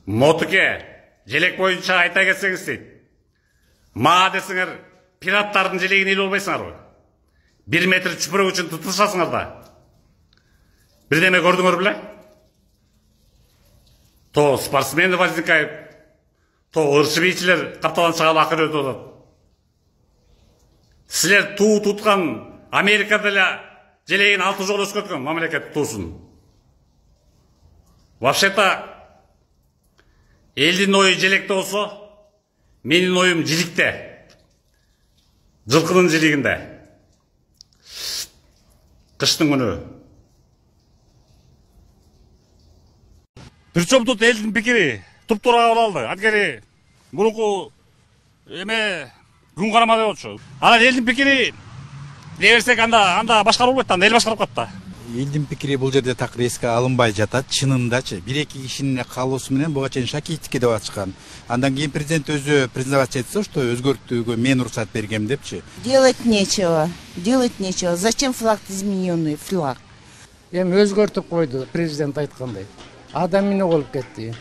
Мотуке, желек боюнча айта кетсеңиз дейт. Мага десеңер, пираттардын желегин эл болбойсуңар го. 1 метр чүпүрөк үчүн тутушасыңар да. Бирдеме көрдүңөр беле? То спортсмени возникает, то ырчы бийчилер капталан чыгып акыр өтүп атат. Силер туу туткан Америкада эле желегин 6 жолу өскөрткөн мамлекет туусун. Вообще-то элдин ою желекте болсо, менин оюм жиликте. Жылкынын жилигинде. Кыштын күнү. Причем тут элдин пикири туп-туура кабыл алды. Анткени мурунку эме күн карама деп болчу. Анан элдин пикири дей берсек анда башкарып болбойт, анда эл башкарып калат да. Элдин пикири бул жерде такыр эске алынбай жатат. Чынындачы 1-2 кишинин каалоосу менен буга чейин шакиевтикке деп ачкан. Андан кийин президент өзү признавать этсе, что өзгөртүүгө мен уруксат бергем депчи. Делать нечего. Зачем флаг измененный флаг? Эми өзгөртүп койду президент айткандай. Адам эмне болуп кетти.